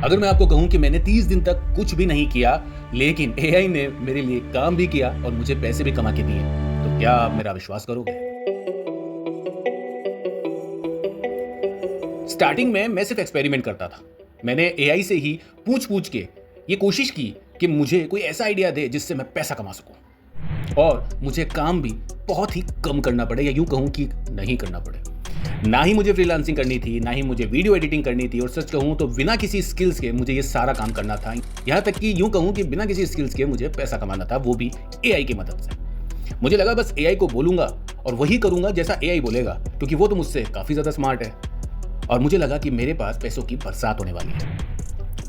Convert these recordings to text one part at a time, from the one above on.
अगर मैं आपको कहूं कि मैंने 30 दिन तक कुछ भी नहीं किया, लेकिन एआई ने मेरे लिए काम भी किया और मुझे पैसे भी कमा के दिए, तो क्या आप मेरा विश्वास करोगे? स्टार्टिंग में मैं सिर्फ एक्सपेरिमेंट करता था। मैंने एआई से ही पूछ-पूछ के ये कोशिश की कि मुझे कोई ऐसा आइडिया दे जिससे मैं पैसा कमा सकूं और मुझे काम भी बहुत ही कम करना पड़े, या यूं कहूं कि नहीं करना पड़े। ना ही मुझे फ्रीलांसिंग करनी थी, ना ही मुझे वीडियो एडिटिंग करनी थी, और सच कहूं तो बिना किसी स्किल्स के मुझे ये सारा काम करना था। यहां तक कि यूं कहूं कि बिना किसी स्किल्स के मुझे पैसा कमाना था, वो भी एआई की मदद से। मुझे लगा बस एआई को बोलूंगा और वही करूंगा जैसा एआई बोलेगा, क्योंकि वो तो मुझसे काफ़ी ज़्यादा स्मार्ट है। और मुझे लगा कि मेरे पास पैसों की बरसात होने वाली है।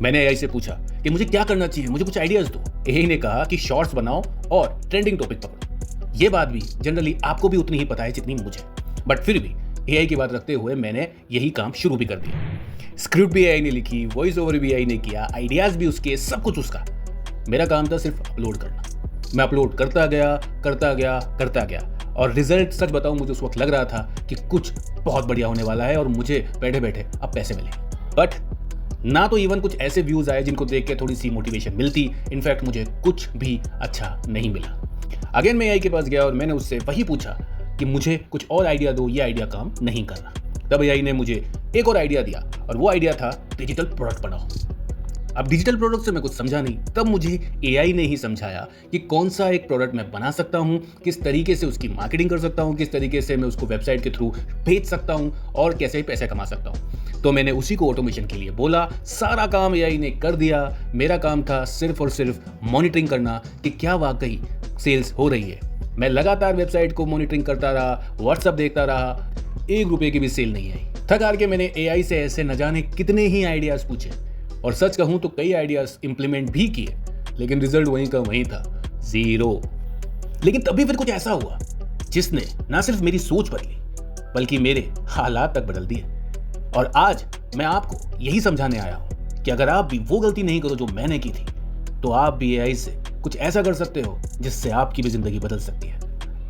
मैंने एआई से पूछा कि मुझे क्या करना चाहिए, मुझे कुछ आइडियाज़ दो। एआई ने कहा कि शॉर्ट्स बनाओ और ट्रेंडिंग टॉपिक पकड़ो। ये बात भी जनरली आपको भी उतनी ही पता है जितनी मुझे, बट फिर भी एआई की बात रखते हुए मैंने यही काम शुरू भी कर दिया। स्क्रिप्ट भी एआई ने लिखी, वॉइस ओवर भी एआई ने किया, आइडियाज़ भी उसके, सब कुछ उसका। मेरा काम था सिर्फ अपलोड करना। मैं अपलोड करता गया और रिजल्ट, सच बताऊं, मुझे उस वक्त लग रहा था कि कुछ बहुत बढ़िया होने वाला है और मुझे बैठे बैठे अब पैसे मिले। बट ना तो इवन कुछ ऐसे व्यूज़ आए जिनको देख के थोड़ी सी मोटिवेशन मिलती। इनफैक्ट मुझे कुछ भी अच्छा नहीं मिला। अगेन मैं एआई के पास गया और मैंने उससे वही पूछा कि मुझे कुछ और आइडिया दो, ये आइडिया काम नहीं कर रहा। तब एआई ने मुझे एक और आइडिया दिया और वो आइडिया था डिजिटल प्रोडक्ट बनाओ। अब डिजिटल प्रोडक्ट से मैं कुछ समझा नहीं, तब मुझे एआई ने ही समझाया कि कौन सा एक प्रोडक्ट मैं बना सकता हूं, किस तरीके से उसकी मार्केटिंग कर सकता हूं, किस तरीके से मैं उसको वेबसाइट के थ्रू भेज सकता हूं और कैसे पैसे कमा सकता हूं। तो मैंने उसी को ऑटोमेशन के लिए बोला। सारा काम एआई ने कर दिया। मेरा काम था सिर्फ और सिर्फ मॉनिटरिंग करना कि क्या वाकई सेल्स हो रही है। मैं लगातार वेबसाइट को मॉनिटरिंग करता रहा, व्हाट्सएप देखता रहा, ₹1 की भी सेल नहीं आई। थक हार के मैंने एआई से ऐसे न जाने कितने ही आइडियाज़ पूछे और सच कहूं तो कई आइडियाज़ इंप्लीमेंट भी किए, लेकिन रिजल्ट वहीं का वहीं था, 0। लेकिन तभी फिर कुछ ऐसा हुआ जिसने ना सिर्फ मेरी सोच बदली बल्कि मेरे हालात तक बदल दिए। और आज मैं आपको यही समझाने आया हूं कि अगर आप भी वो गलती नहीं करो जो मैंने की थी, तो आप भी एआई से कुछ ऐसा कर सकते हो जिससे आपकी भी जिंदगी बदल सकती है।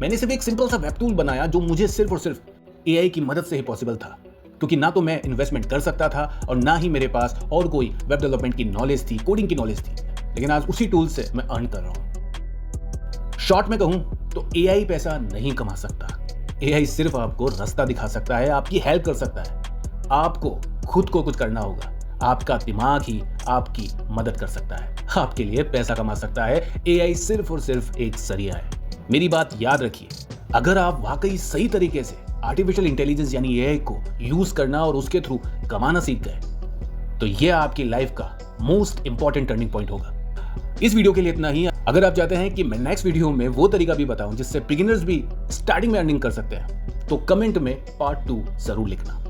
मैंने सिर्फ एक सिंपल सा वेब टूल बनाया जो मुझे सिर्फ और सिर्फ एआई की मदद से ही पॉसिबल था, क्योंकि ना तो मैं इन्वेस्टमेंट कर सकता था और ना ही मेरे पास और कोई वेब डेवलपमेंट की नॉलेज थी, कोडिंग की नॉलेज थी। लेकिन आज उसी टूल से मैं अर्न कर रहा हूं। शॉर्ट में कहूं तो एआई पैसा नहीं कमा सकता। एआई सिर्फ आपको रास्ता दिखा सकता है, आपकी हेल्प कर सकता है। आपको खुद को कुछ करना होगा। आपका दिमाग ही आपकी मदद कर सकता है, आपके लिए पैसा कमा सकता है। एआई सिर्फ और सिर्फ एक जरिया है। मेरी बात याद रखिए, अगर आप वाकई सही तरीके से आर्टिफिशियल इंटेलिजेंस यानी एआई को यूज करना और उसके थ्रू कमाना सीख गए, तो यह आपकी लाइफ का मोस्ट इंपॉर्टेंट टर्निंग पॉइंट होगा। इस वीडियो के लिए इतना ही। अगर आप चाहते हैं कि मैं नेक्स्ट वीडियो में वो तरीका भी बताऊं जिससे बिगिनर्स भी स्टार्टिंग में अर्निंग कर सकते हैं, तो कमेंट में पार्ट 2 जरूर लिखना।